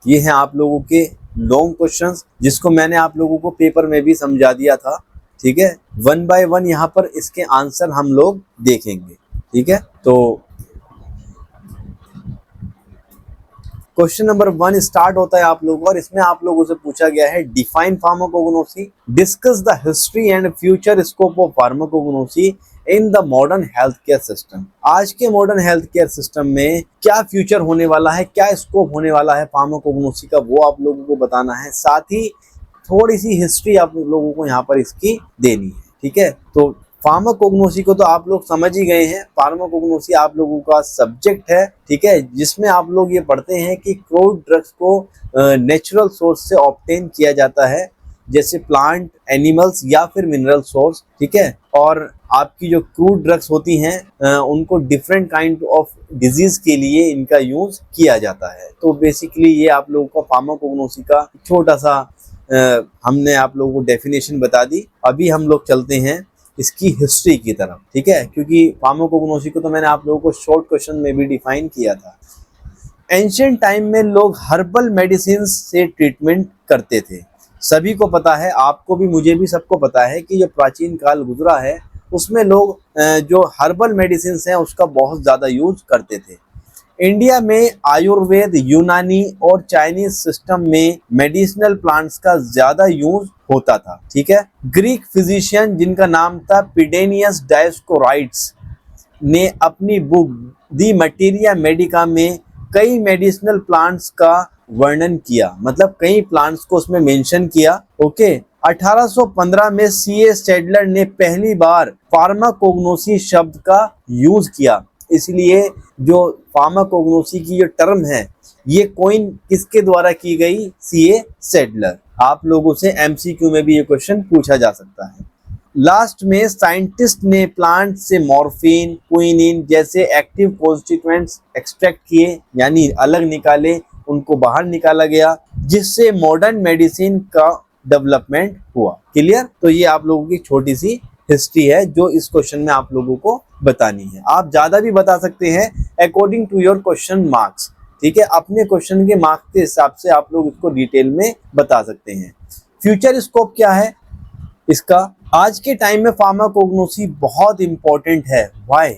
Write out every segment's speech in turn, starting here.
ये हैं आप लोगों के लॉन्ग क्वेश्चंस, जिसको मैंने आप लोगों को पेपर में भी समझा दिया था। ठीक है, 1 बाय 1 यहाँ पर इसके आंसर हम लोग देखेंगे। ठीक है, तो क्वेश्चन नंबर 1 स्टार्ट होता है आप लोगों को, और इसमें आप लोगों से पूछा गया है define pharmacognosy, discuss the history and future scope of pharmacognosy in the modern health care system. आज के मॉडर्न हेल्थ केयर सिस्टम में क्या फ्यूचर होने वाला है, क्या स्कोप होने वाला है फार्माकोग्नोसी का, वो आप लोगों को बताना है। साथ ही थोड़ी सी हिस्ट्री आप लोगों को यहाँ पर इसकी देनी है। ठीक है, तो फार्माकोग्नोसी को तो आप लोग समझ ही गए हैं। फार्माकोग्नोसी आप लोगों का सब्जेक्ट है, ठीक है, जिसमें आप लोग ये पढ़ते हैं कि क्रूड ड्रग्स को नेचुरल सोर्स से ऑब्टेन किया जाता है, जैसे प्लांट, एनिमल्स या फिर मिनरल सोर्स। ठीक है, और आपकी जो क्रूड ड्रग्स होती हैं उनको डिफरेंट काइंड ऑफ डिजीज के लिए इनका यूज किया जाता है। तो बेसिकली ये आप लोगों का फार्माकोग्नोसी का छोटा सा हमने आप लोगों को डेफिनेशन बता दी। अभी हम लोग चलते हैं इसकी हिस्ट्री की तरफ। ठीक है, क्योंकि फार्माकोग्नोसी को तो मैंने आप लोगों को शॉर्ट क्वेश्चन में भी डिफाइन किया था। एंशिएंट टाइम में लोग हर्बल मेडिसिन से ट्रीटमेंट करते थे। सभी को पता है, आपको भी, मुझे भी, सबको पता है कि जो प्राचीन काल गुजरा है उसमें लोग जो हर्बल मेडिसिन हैं उसका बहुत ज़्यादा यूज करते थे। इंडिया में आयुर्वेद, यूनानी और चाइनीज सिस्टम में मेडिसिनल प्लांट्स का ज्यादा यूज होता था। ठीक है, ग्रीक फिजिशियन जिनका नाम था पिडेनियस डायोस्कोराइड्स ने अपनी बुक दी मटेरिया मेडिका में कई मेडिसिनल प्लांट्स का वर्णन किया, मतलब कई प्लांट्स को उसमें मेंशन किया। ओके, 1815 में सीए सेडलर ने पहली बार फार्माकोग्नोसी शब्द का यूज किया। इसलिए जो फार्माकोग्नोसी की जो टर्म है ये कोइन किसके द्वारा की गई? CA Sedler. आप लोगों से एमसीक्यू में भी ये क्वेश्चन पूछा जा सकता है। लास्ट में साइंटिस्ट ने प्लांट से मॉर्फिन, क्विनिन जैसे एक्टिव कॉन्स्टिट्यूएंट्स एक्सट्रैक्ट किए, यानी अलग निकाले, उनको बाहर निकाला गया, जिससे मॉडर्न मेडिसिन का डेवलपमेंट हुआ। क्लियर? तो ये आप लोगों की छोटी सी हिस्ट्री है जो इस क्वेश्चन में आप लोगों को बतानी है। आप ज्यादा भी बता सकते हैं according to your question marks. ठीक है, अपने क्वेश्चन के मार्क्स के हिसाब से आप लोग इसको डिटेल में बता सकते हैं। फ्यूचर स्कोप क्या है इसका? आज के टाइम में फार्माकोग्नोसी बहुत इंपॉर्टेंट है। व्हाई?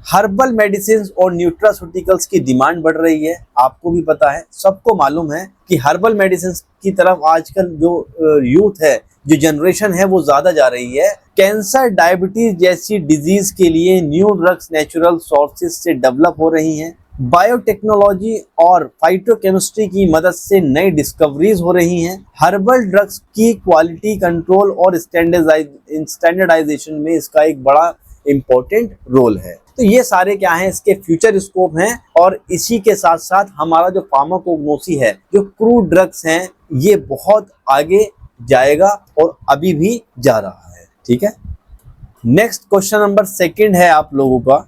हर्बल मेडिसिन और न्यूट्रास्यूटिकल्स की डिमांड बढ़ रही है। आपको भी पता है, सबको मालूम है कि हर्बल मेडिसिन की तरफ आजकल जो यूथ है, जो जनरेशन है, वो ज्यादा जा रही है। कैंसर, डायबिटीज जैसी डिजीज के लिए न्यू ड्रग्स नेचुरल सोर्सेज से डेवलप हो रही हैं। बायोटेक्नोलॉजी और फाइटोकेमिस्ट्री की मदद से नई डिस्कवरीज हो रही हैं। हर्बल ड्रग्स की क्वालिटी कंट्रोल और स्टैंडर्डाइजेशन में इसका एक बड़ा इंपॉर्टेंट रोल है। तो ये सारे क्या हैं, इसके फ्यूचर स्कोप हैं। और इसी के साथ साथ हमारा जो फार्माकोग्नोसी है, जो क्रूड ड्रग्स हैं, ये बहुत आगे जाएगा और अभी भी जा रहा है। ठीक है, नेक्स्ट क्वेश्चन नंबर 2 है आप लोगों का।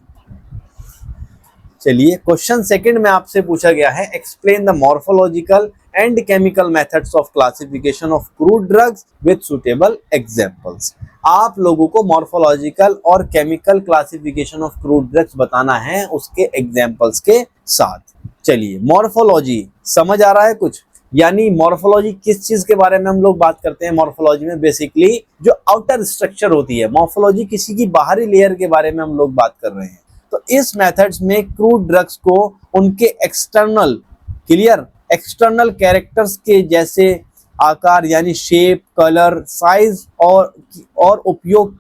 चलिए, क्वेश्चन 2 में आपसे पूछा गया है explain the morphological and chemical methods of classification of crude drugs with suitable examples. आप लोगों को मॉर्फोलॉजिकल और chemical classification of crude drugs बताना है उसके एग्जांपल्स के साथ। चलिए, मॉर्फोलॉजी समझ आ रहा है कुछ? यानी मॉर्फोलॉजी किस चीज के बारे में हम लोग बात करते हैं? मॉर्फोलॉजी में बेसिकली जो आउटर स्ट्रक्चर होती है, मॉर्फोलॉजी किसी की बाहरी लेयर के बारे में हम लोग बात कर रहे हैं। तो इस मेथड्स में क्रूड ड्रग्स को उनके एक्सटर्नल, क्लियर, एक्सटर्नल कैरेक्टर्स के जैसे आकार यानी शेप, कलर, साइज और उपयोग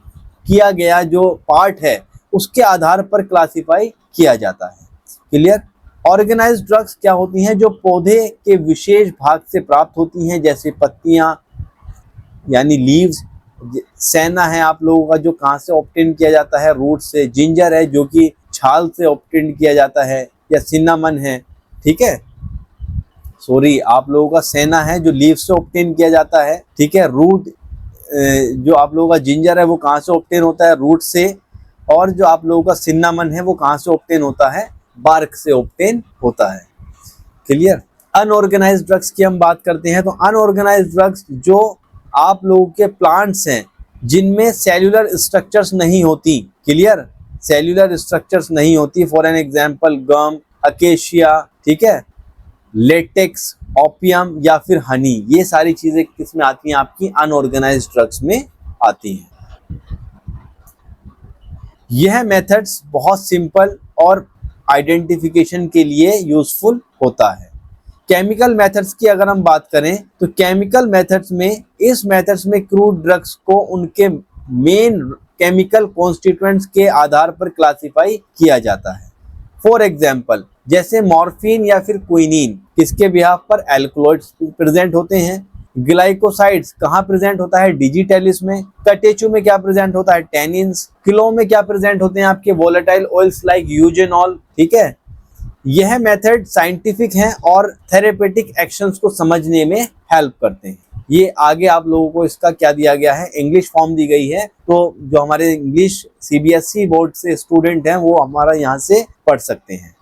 किया गया जो पार्ट है उसके आधार पर क्लासिफाई किया जाता है। क्लियर? ऑर्गेनाइज्ड ड्रग्स क्या होती हैं? जो पौधे के विशेष भाग से प्राप्त होती हैं, जैसे पत्तियां यानी लीव्स। सेना है आप लोगों का, जो कहाँ से ऑब्टेन किया जाता है? रूट से। जिंजर है जो कि छाल से ऑब्टेन किया जाता है, या सिन्नामन है। ठीक है, सॉरी, आप लोगों का सेना है जो लीव से ऑब्टेन किया जाता है। ठीक है, रूट जो आप लोगों का जिंजर है वो कहाँ से ऑब्टेन होता है? रूट से। और जो आप लोगों का सिन्नामन है वो कहाँ से ऑब्टेन होता है? बार्क से ऑब्टेन होता है। क्लियर? अनऑर्गेनाइज्ड ड्रग्स की हम बात करते हैं, तो अनऑर्गेनाइज्ड ड्रग्स जो आप लोगों के प्लांट्स हैं जिनमें सेल्यूलर स्ट्रक्चर्स नहीं होती। क्लियर? सेल्यूलर स्ट्रक्चर्स नहीं होती। For an example gum, acacia, ठीक है, लेटेक्स, ओपियम या फिर हनी, ये सारी चीजें किसमें आती हैं? आपकी अनऑर्गेनाइज्ड ड्रग्स में आती हैं। यह मेथड्स बहुत सिंपल और आइडेंटिफिकेशन के लिए यूजफुल होता है। केमिकल मेथड्स की अगर हम बात करें तो केमिकल मेथड्स में, इस मेथड्स में क्रूड ड्रग्स को उनके मेन केमिकल कॉन्स्टिट्यूएंट्स के आधार पर क्लासिफाई किया जाता है। फॉर एग्जाम्पल, जैसे मॉर्फिन या फिर क्विनीन, किसके बिहाफ पर? एल्कलॉइड्स प्रेजेंट होते हैं। ग्लाइकोसाइड्स कहाँ प्रेजेंट होता है? डिजिटेलिस में। कटेचु में क्या प्रेजेंट होता है? टेनिन्स। किलो में क्या प्रेजेंट होते हैं? आपके वोलेटाइल ऑयल्स लाइक यूजेनॉल। ठीक है, यह मेथड साइंटिफिक हैं और थेरेपेटिक एक्शंस को समझने में हेल्प करते हैं। ये आगे आप लोगों को इसका क्या दिया गया है? इंग्लिश फॉर्म दी गई है, तो जो हमारे इंग्लिश सीबीएसई बोर्ड से स्टूडेंट हैं वो हमारा यहाँ से पढ़ सकते हैं।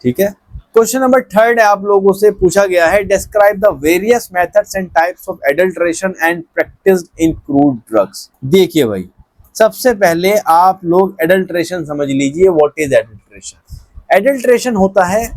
ठीक है, क्वेश्चन नंबर 3 है, आप लोगों से पूछा गया है, describe the various methods and types of adulteration and practised in crude drugs. देखिए भाई, सबसे पहले आप लोग एडल्ट्रेशन समझ लीजिए। What is adulteration? एडल्ट्रेशन होता है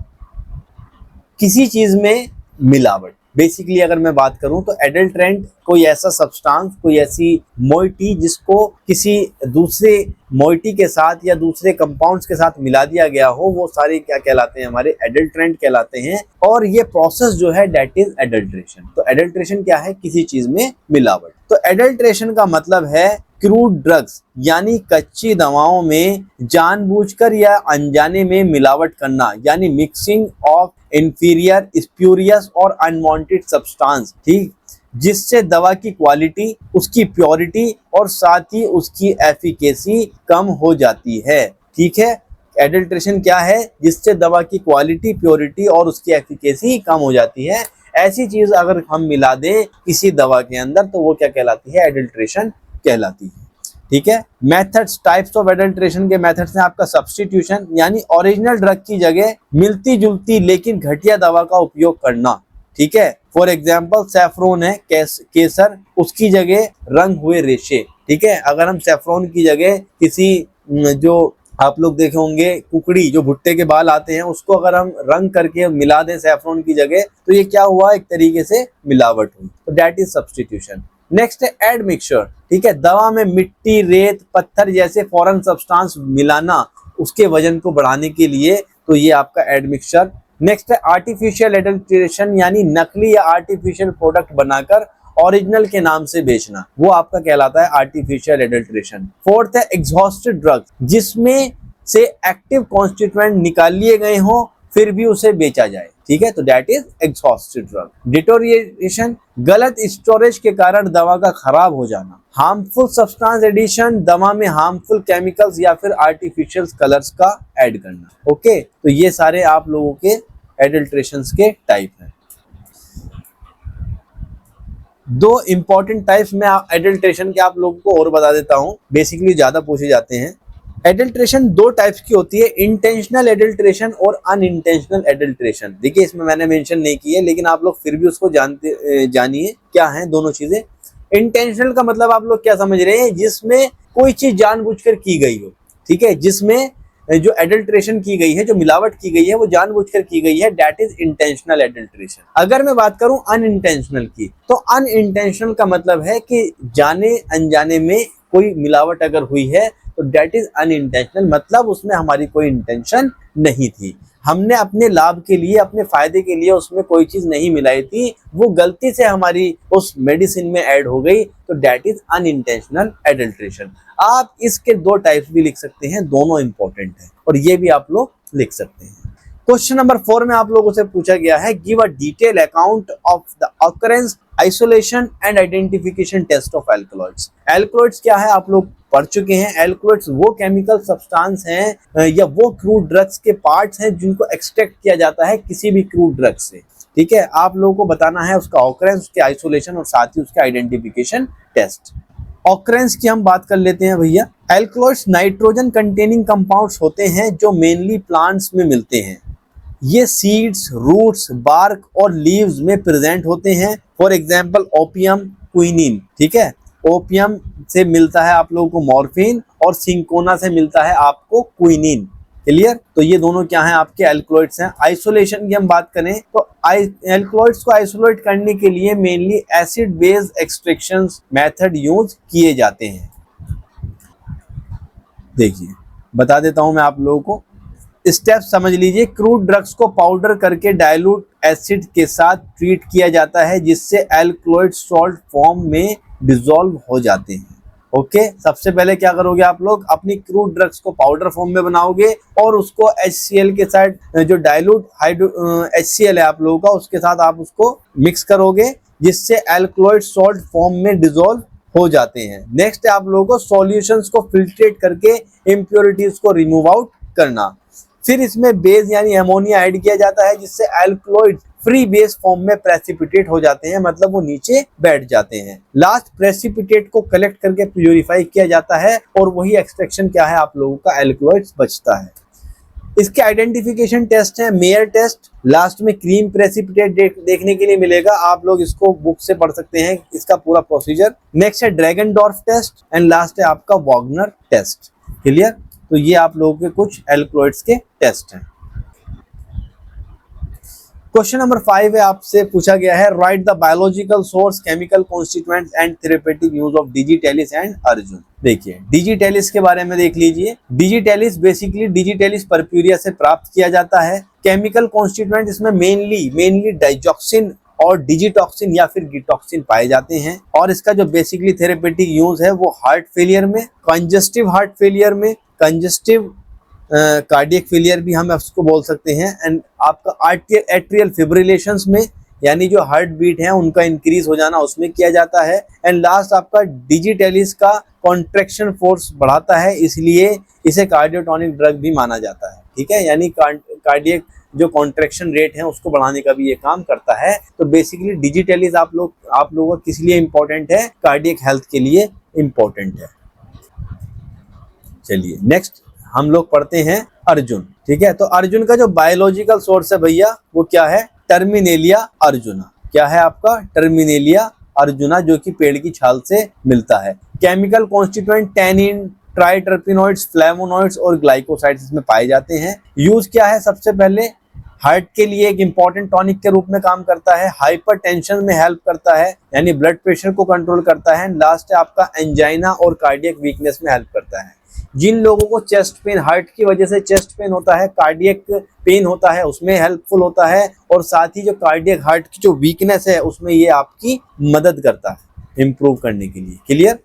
किसी चीज में मिलावट। बेसिकली अगर मैं बात करूं तो एडल्ट्रेंट कोई ऐसा सब्सटेंस, कोई ऐसी मोइटी जिसको किसी दूसरे मोइटी के साथ या दूसरे कंपाउंड्स के साथ मिला दिया गया हो, वो सारे क्या कहलाते हैं? हमारे एडल्ट्रेंट कहलाते हैं। और ये प्रोसेस जो है दैट इज एडल्ट्रेशन। तो एडल्ट्रेशन क्या है? किसी चीज में मिलावट। तो एडल्ट्रेशन का मतलब है क्रूड ड्रग्स यानी कच्ची दवाओं में जानबूझकर या अनजाने में मिलावट करना, यानी मिक्सिंग ऑफ इंफीरियर, स्प्यूरियस और अनवांटेड सब्सटेंस, ठीक, जिससे दवा की क्वालिटी, उसकी प्योरिटी और साथ ही उसकी एफिकेसी कम हो जाती है। ठीक है, एडल्ट्रेशन क्या है? जिससे दवा की क्वालिटी, प्योरिटी और उसकी एफिकेसी कम हो जाती है। ऐसी चीज अगर हम मिला दें किसी दवा के अंदर तो वो क्या कहलाती है? एडल्ट्रेशन कहलाती है। ठीक है, मेथड्स, टाइप्स ऑफ एडल्ट्रेशन के मेथड्स हैं आपका सब्स्टिट्यूशन, यानी ओरिजिनल ड्रग की जगह मिलती जुलती लेकिन घटिया दवा का उपयोग करना। ठीक है, फॉर एग्जाम्पल सैफरोन है, केसर, उसकी जगह रंग हुए रेशे। ठीक है, अगर हम सैफरोन की जगह किसी, जो आप लोग देखे होंगे कुकड़ी, जो भुट्टे के बाल आते हैं, उसको अगर हम रंग करके मिला दें सैफरोन की जगह, तो ये क्या हुआ? एक तरीके से मिलावट हुई। तो दैट इज सब्स्टिट्यूशन। नेक्स्ट है एड मिक्सचर। ठीक है, दवा में मिट्टी, रेत, पत्थर जैसे फॉरेन सब्सटेंस मिलाना उसके वजन को बढ़ाने के लिए, तो ये आपका एड मिक्सचर। नेक्स्ट है आर्टिफिशियल एडल्ट्रेशन, यानी नकली या आर्टिफिशियल प्रोडक्ट बनाकर ओरिजिनल के नाम से बेचना, वो आपका कहलाता है आर्टिफिशियल एडल्ट्रेशन। फोर्थ है एग्जॉस्टेड ड्रग्स, जिसमें से एक्टिव कॉन्स्टिट्यूएंट निकाल लिए गए हों फिर भी उसे बेचा जाए। ठीक है, तो that is exhausted drug. Deterioration, गलत स्टोरेज के कारण दवा का खराब हो जाना। हार्मफुल सब्सटेंस एडिशन, दवा में हार्मफुल केमिकल्स या फिर आर्टिफिशियल कलर्स का ऐड करना। ओके, तो ये सारे आप लोगों के एडल्ट्रेशंस के टाइप हैं। दो इंपॉर्टेंट टाइप्स में एडल्ट्रेशन के आप लोगों को और बता देता हूं, बेसिकली ज्यादा पूछे जाते हैं। एडल्ट्रेशन दो टाइप्स की होती है, इंटेंशनल एडल्ट्रेशन और अनइंटेंशनल एडल्ट्रेशन। देखिए, इसमें मैंने मेंशन नहीं की है, लेकिन आप लोग फिर भी उसको जानिए क्या है दोनों चीजें। इंटेंशनल का मतलब आप लोग क्या समझ रहे हैं? जिसमें कोई चीज जानबूझकर की गई हो। ठीक है, जिसमें जो एडल्ट्रेशन की गई है, जो मिलावट की गई है, वो जानबूझकर की गई है, दैट इज इंटेंशनल एडल्ट्रेशन। अगर मैं बात करूं अनइंटेंशनल की, तो अनइंटेंशनल का मतलब है कि जाने अनजाने में कोई मिलावट अगर हुई है तो दैट इज अनइंटेंशनल, मतलब उसमें हमारी कोई इंटेंशन नहीं थी, हमने अपने लाभ के लिए, अपने फायदे के लिए उसमें कोई चीज नहीं मिलाई थी, वो गलती से हमारी उस मेडिसिन में ऐड हो गई, तो दैट इज अनइंटेंशनल एडल्ट्रेशन। आप इसके दो टाइप्स भी लिख सकते हैं, दोनों इंपॉर्टेंट है और ये भी आप लोग लिख सकते हैं। क्वेश्चन नंबर 4 में आप लोगों से पूछा गया है, give a detail account of the occurrence, isolation and identification test of alkaloids. Alkaloids क्या है आप लोग पढ़ चुके हैं। एल्कलॉइड्स वो केमिकल सब्सटेंस हैं या वो क्रूड ड्रग्स के पार्ट्स हैं जिनको एक्सट्रैक्ट किया जाता है किसी भी क्रूड ड्रग से। ठीक है, आप लोगों को बताना है उसका ऑकरेंस, उसके आइसोलेशन और साथ ही उसके आइडेंटिफिकेशन टेस्ट। ऑकरेंस की हम बात कर लेते हैं भैया। एल्कलॉइड्स नाइट्रोजन कंटेनिंग कंपाउंड्स होते हैं जो मेनली प्लांट्स में मिलते हैं। ये सीड्स, रूट्स, बार्क और लीव्स में प्रेजेंट होते हैं। For example opium, quinine. ठीक है, ओपियम से मिलता है आप लोगों को मॉर्फिन और सिंकोना से मिलता है आपको क्विनीन। क्लियर। तो ये दोनों क्या हैं, आपके एल्कलॉइड्स हैं। आइसोलेशन की हम बात करें तो एल्कलॉइड्स को आइसोलेट करने के लिए mainly acid base extraction method use किए जाते हैं। देखिए बता देता हूं मैं आप लोगों को, स्टेप समझ लीजिए। क्रूड ड्रग्स को पाउडर करके डाइल्यूट एसिड के साथ ट्रीट किया जाता है जिससे एल्कलॉइड सॉल्ट फॉर्म में डिसॉल्व हो जाते हैं। ओके, सबसे पहले क्या करोगे आप लोग, अपनी क्रूड ड्रग्स को पाउडर फॉर्म में बनाओगे और उसको HCl के साथ, जो डाइल्यूट HCl है आप लोगों का, उसके साथ आप उसको मिक्स करोगे जिससे एल्कलॉइड सॉल्ट फॉर्म में डिसॉल्व हो जाते हैं। नेक्स्ट है आप लोगों को सॉल्यूशंस को फिल्ट्रेट करके इम्प्योरिटीज को रिमूव आउट करना। फिर इसमें बेस यानी अमोनिया ऐड किया जाता है जिससे एल्कलॉइड फ्री बेस फॉर्म में प्रेसिपिटेट हो जाते हैं, मतलब वो नीचे बैठ जाते हैं। लास्ट प्रेसिपिटेट को कलेक्ट करके प्यूरिफाई किया जाता है और वही एक्सट्रैक्शन क्या है आप लोगों का, एल्कलॉइड्स बचता है। इसके आइडेंटिफिकेशन टेस्ट है मेयर टेस्ट, लास्ट में क्रीम प्रेसिपिटेट देखने के लिए मिलेगा, आप लोग इसको बुक से पढ़ सकते हैं इसका पूरा प्रोसीजर। नेक्स्ट है ड्रैगनडॉर्फ टेस्ट एंड लास्ट है आपका वॉगनर टेस्ट। क्लियर। तो ये आप लोगों के कुछ एल्कलॉइड्स के टेस्ट हैं। क्वेश्चन नंबर 5 है, आपसे पूछा गया है right the biological source, chemical constituents and therapeutic use of digitalis and Arjun. देखिए डिजिटेलिस के बारे में देख लीजिए। डिजिटेलिस बेसिकली डिजिटेलिस पर्प्यूरिया से प्राप्त किया जाता है। केमिकल कॉन्स्टिट्यूएंट इसमें मेनली डाइजॉक्सिन और डिजिटॉक्सिन या फिर गिटॉक्सिन पाए जाते हैं। और इसका जो बेसिकली थेरेपेटिक यूज है वो हार्ट फेलियर में, कंजस्टिव हार्ट फेलियर में, कंजस्टिव कार्डियक फेलियर भी हम उसको बोल सकते हैं, एंड आपका एट्रियल फिब्रिलेशंस में, यानी जो हार्ट बीट है उनका इंक्रीज हो जाना, उसमें किया जाता है। एंड लास्ट आपका डिजिटेलिस का कॉन्ट्रैक्शन फोर्स बढ़ाता है, इसलिए इसे कार्डियोटॉनिक ड्रग भी माना जाता है। ठीक है, यानी कार्डियक जो कॉन्ट्रैक्शन रेट है उसको बढ़ाने का भी ये काम करता है। तो बेसिकली डिजिटेलिस आप लोगों का किस लिए इंपॉर्टेंट है, कार्डियक हेल्थ के लिए इंपॉर्टेंट है। चलिए नेक्स्ट हम लोग पढ़ते हैं अर्जुन। ठीक है, तो अर्जुन का जो बायोलॉजिकल सोर्स है भैया वो क्या है, टर्मिनेलिया अर्जुना। क्या है आपका, टर्मिनेलिया अर्जुना, जो कि पेड़ की छाल से मिलता है। केमिकल कॉन्स्टिट्यूएंट टैनिन, ट्राइटर्पिनॉइड्स, फ्लेवोनॉइड्स और ग्लाइकोसाइड्स इसमें पाए जाते हैं। यूज क्या है, सबसे पहले हार्ट के लिए एक इंपॉर्टेंट टॉनिक के रूप में काम करता है, हाइपरटेंशन में हेल्प करता है यानी ब्लड प्रेशर को कंट्रोल करता है। लास्ट है आपका एंजाइना और कार्डियक वीकनेस में हेल्प करता है। जिन लोगों को चेस्ट पेन, हार्ट की वजह से चेस्ट पेन होता है, कार्डियक पेन होता है, उसमें हेल्पफुल होता है। और साथ ही जो कार्डियक हार्ट की जो वीकनेस है उसमें ये आपकी मदद करता है इंप्रूव करने के लिए। क्लियर।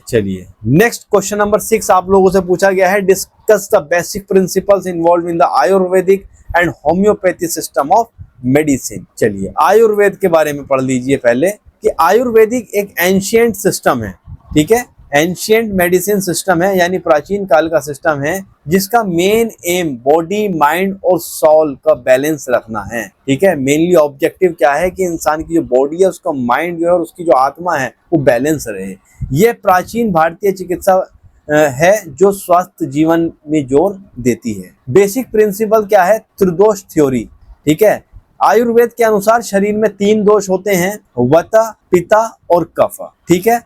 चलिए नेक्स्ट क्वेश्चन नंबर 6 आप लोगों से पूछा गया है, discuss the basic principles involve in the Ayurvedic and homeopathy system of medicine. चलिए आयुर्वेद के बारे में पढ़ लीजिए पहले, कि आयुर्वेदिक एक एंशिएंट सिस्टम है। ठीक है, एंशिएंट मेडिसिन सिस्टम है, यानी प्राचीन काल का सिस्टम है जिसका मेन एम बॉडी, माइंड और सोल का बैलेंस रखना है। ठीक है, मेनली ऑब्जेक्टिव क्या है कि इंसान की जो बॉडी है, उसका माइंड जो है और उसकी जो आत्मा है वो बैलेंस रहे। यह प्राचीन भारतीय चिकित्सा है जो स्वास्थ्य जीवन में जोर देती है। बेसिक प्रिंसिपल क्या है, त्रिदोष थ्योरी। ठीक है, आयुर्वेद के अनुसार शरीर में 3 दोष होते हैं, वाता, पित्ता और कफ। ठीक है,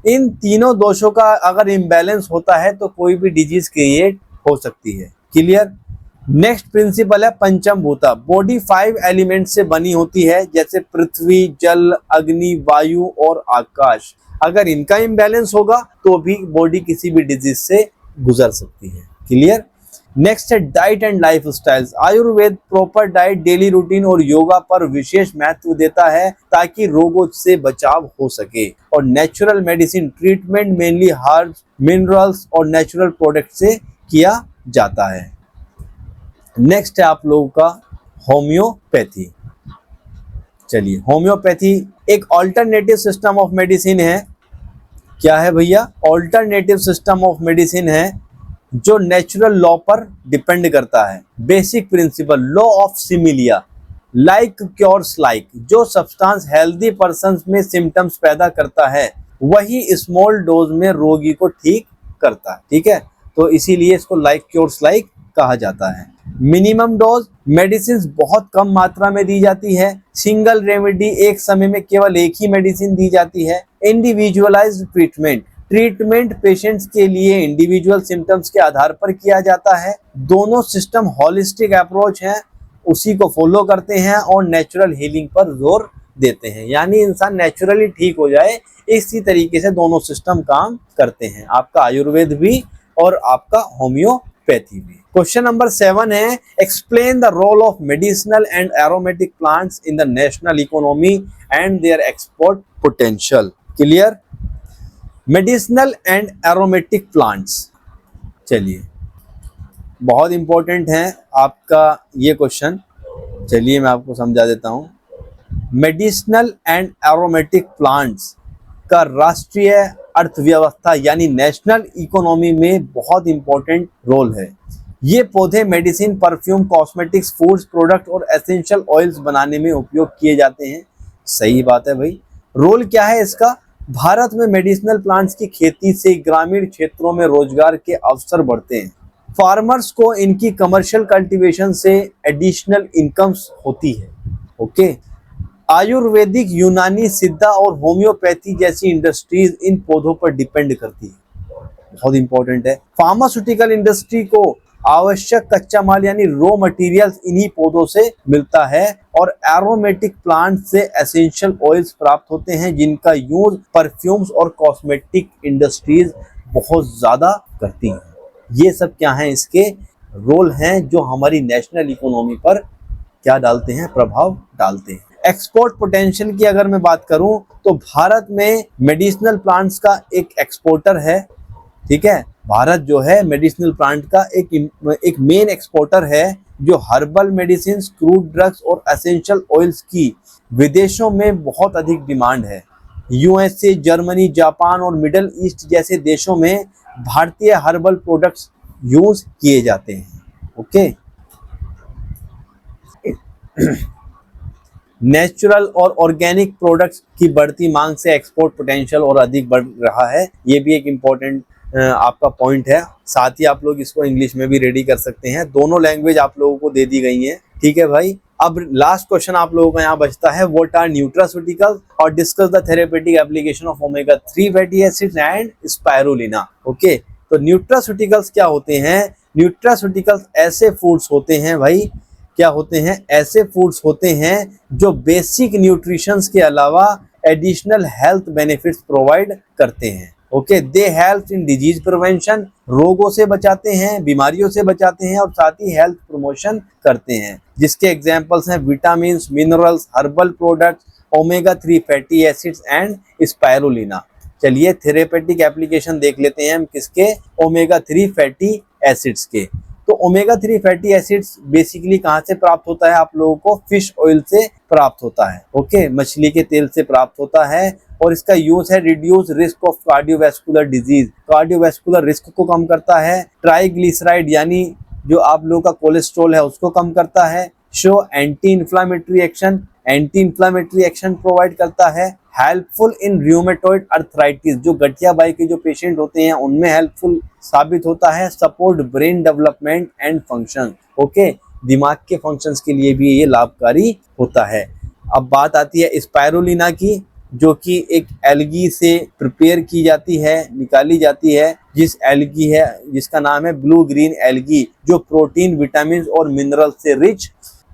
इन तीनों दोषों का अगर इम्बैलेंस होता है तो कोई भी डिजीज क्रिएट हो सकती है। क्लियर। नेक्स्ट प्रिंसिपल है पंचम भूता। बॉडी 5 एलिमेंट से बनी होती है, जैसे पृथ्वी, जल, अग्नि, वायु और आकाश। अगर इनका इम्बैलेंस होगा तो भी बॉडी किसी भी डिजीज से गुजर सकती है। क्लियर। नेक्स्ट है diet and life styles. Ayurveda proper diet, daily routine और योगा पर विशेष महत्व देता है ताकि रोगों से बचाव हो सके। और natural medicine treatment mainly herbs, minerals और नेचुरल प्रोडक्ट से किया जाता है। नेक्स्ट है आप लोगों का होम्योपैथी। चलिए होम्योपैथी एक ऑल्टरनेटिव सिस्टम ऑफ मेडिसिन है। क्या है भैया, ऑल्टरनेटिव सिस्टम ऑफ मेडिसिन है जो नेचुरल लॉ पर डिपेंड करता है। Basic principle law of similia, like cures like. जो सब्सटेंस हेल्दी पर्सन में सिम्टम्स पैदा करता है वही स्मॉल डोज में रोगी को ठीक करता है। ठीक है, तो इसीलिए इसको लाइक क्योर्स लाइक कहा जाता है। मिनिमम डोज, मेडिसिन बहुत कम मात्रा में दी जाती है। सिंगल रेमेडी, एक समय में केवल एक ही मेडिसिन दी जाती है। इंडिविजुअलाइज्ड ट्रीटमेंट, ट्रीटमेंट पेशेंट्स के लिए इंडिविजुअल सिम्टम्स के आधार पर किया जाता है। दोनों सिस्टम हॉलिस्टिक अप्रोच है, उसी को फॉलो करते हैं और नेचुरल हीलिंग पर जोर देते हैं, यानी इंसान नेचुरली ठीक हो जाए इसी तरीके से दोनों सिस्टम काम करते हैं, आपका आयुर्वेद भी और आपका होम्योपैथी भी। क्वेश्चन नंबर 7 है, explain the role of medicinal and aromatic plants in the national economy and their export potential. Clear? Medicinal and aromatic plants, चलिए बहुत इंपॉर्टेंट है आपका ये क्वेश्चन, चलिए मैं आपको समझा देता हूं। मेडिसिनल एंड एरोमेटिक प्लांट्स का राष्ट्रीय अर्थव्यवस्था यानी नेशनल इकोनॉमी में बहुत इंपॉर्टेंट रोल है। ये पौधे medicine, perfume, cosmetics, foods product और एसेंशियल ऑयल्स बनाने में उपयोग किए जाते हैं। सही बात है भाई। रोल क्या है इसका? भारत में मेडिसिनल प्लांट्स की खेती से ग्रामीण क्षेत्रों में रोजगार के अवसर बढ़ते हैं। फार्मर्स को इनकी कमर्शियल कल्टीवेशन से एडिशनल इनकम्स होती है। ओके, आयुर्वेदिक, यूनानी, सिद्धा और होम्योपैथी जैसी इंडस्ट्रीज इन पौधों पर डिपेंड करती है, बहुत इंपॉर्टेंट है। फार्मास्यूटिकल इंडस्ट्री को आवश्यक कच्चा माल यानी रॉ मटेरियल्स इन्हीं पौधों से मिलता है और एरोमेटिक प्लांट से एसेंशियल ऑयल्स प्राप्त होते हैं जिनका यूज परफ्यूम्स और कॉस्मेटिक इंडस्ट्रीज बहुत ज्यादा करती हैं। ये सब क्या है, इसके रोल हैं जो हमारी नेशनल इकोनॉमी पर क्या डालते हैं, प्रभाव डालते हैं। एक्सपोर्ट पोटेंशियल की अगर मैं बात करूं तो भारत में मेडिसिनल प्लांट्स का एक एक्सपोर्टर है, ठीक है। भारत जो है मेडिसिनल प्लांट का एक मेन एक्सपोर्टर है जो हर्बल मेडिसिन, क्रूड ड्रग्स और एसेंशियल ऑयल्स की विदेशों में बहुत अधिक डिमांड है। यूएसए, जर्मनी, जापान और मिडिल ईस्ट जैसे देशों में भारतीय हर्बल प्रोडक्ट्स यूज किए जाते हैं। ओके, नेचुरल और ऑर्गेनिक प्रोडक्ट्स की बढ़ती मांग से एक्सपोर्ट पोटेंशियल और अधिक बढ़ रहा है। ये भी एक इम्पोर्टेंट आपका पॉइंट है। साथ ही आप लोग इसको इंग्लिश में भी रेडी कर सकते हैं, दोनों लैंग्वेज आप लोगों को दे दी गई है, ठीक है भाई। अब लास्ट क्वेश्चन आप लोगों का यहाँ बचता है, व्हाट आर न्यूट्रास्यूटिकल्स और discuss the therapeutic application of omega 3 fatty acids and spirulina. Okay, तो न्यूट्रास्यूटिकल्स क्या होते हैं? न्यूट्रास्यूटिकल्स ऐसे फूड्स होते हैं भाई, क्या होते हैं, ऐसे फूड्स होते हैं जो बेसिक न्यूट्रिशंस के अलावा एडिशनल हेल्थ बेनिफिट्स प्रोवाइड करते हैं। Okay, they help in disease prevention, रोगों से बचाते हैं, बीमारियों से बचाते हैं और साथ ही हेल्थ प्रमोशन करते हैं, जिसके एग्जांपल्स हैं vitamin, minerals, herbal products, omega 3 fatty acids and spirulina. चलिए थेरेपेटिक एप्लीकेशन देख लेते हैं हम किसके, ओमेगा 3 फैटी एसिड्स के। तो ओमेगा 3 फैटी एसिड्स बेसिकली कहाँ से प्राप्त होता है? आप लोगों को फिश ऑयल से प्राप्त होता है। ओके, मछली के तेल से प्राप्त होता है और इसका यूज है reduce risk of cardiovascular disease, cardiovascular risk को कम करता है। ट्राइग्लिसराइड यानी जो आप लोगों का कोलेस्ट्रॉल है उसको कम करता है। Show anti inflammatory action, anti inflammatory action provide करता है। हेल्पफुल इन रूमेटॉइड अर्थराइटिस, जो गठियाबाई के जो पेशेंट होते हैं उनमें हेल्पफुल साबित होता है। Support brain development and function, okay, दिमाग के फंक्शंस के लिए भी ये लाभकारी होता है। अब बात आती है स्पाइरुलिना की, जो कि एक एल्गी से प्रिपेयर की जाती है, निकाली जाती है, जिस एल्गी है जिसका नाम है ब्लू ग्रीन एल्गी, जो प्रोटीन, विटामिन और मिनरल से रिच।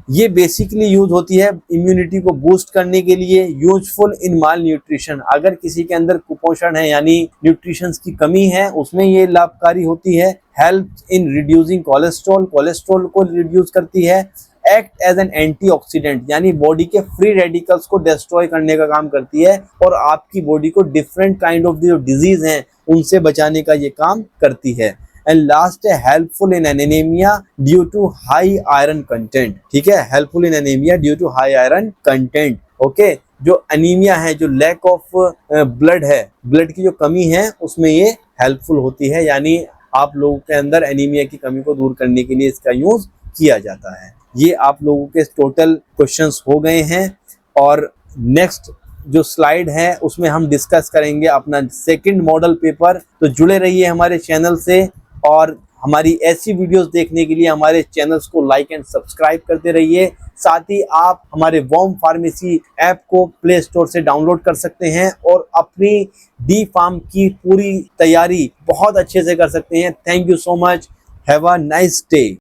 ये बेसिकली यूज होती है इम्यूनिटी को बूस्ट करने के लिए। यूजफुल इन माल न्यूट्रिशन, अगर किसी के अंदर कुपोषण है यानी न्यूट्रिशंस की कमी है उसमें ये लाभकारी होती है। Help in reducing cholesterol, cholesterol को रिड्यूस करती है। एक्ट एज एन एंटीऑक्सीडेंट, यानी बॉडी के फ्री रेडिकल्स को डिस्ट्रॉय करने का काम करती है और आपकी बॉडी को डिफरेंट काइंड ऑफ जो डिजीज हैं उनसे बचाने का ये काम करती है। एंड लास्ट है helpful in anaemia due to high iron content, ठीक है, helpful in anaemia due to high iron content. Okay, जो एनीमिया है, जो लैक ऑफ ब्लड है, ब्लड की जो कमी है उसमें ये हेल्पफुल होती है, यानी आप लोगों के अंदर एनीमिया की कमी को दूर करने के लिए इसका यूज किया जाता है। ये आप लोगों के टोटल क्वेश्चंस हो गए हैं और नेक्स्ट जो स्लाइड है उसमें हम डिस्कस करेंगे अपना सेकंड मॉडल पेपर। तो जुड़े रहिए हमारे चैनल से और हमारी ऐसी वीडियोस देखने के लिए हमारे चैनल्स को लाइक एंड सब्सक्राइब करते रहिए। साथ ही आप हमारे वॉर्म फार्मेसी ऐप को प्ले स्टोर से डाउनलोड कर सकते हैं और अपनी डी फार्म की पूरी तैयारी बहुत अच्छे से कर सकते हैं। Thank you so much. Have a nice day.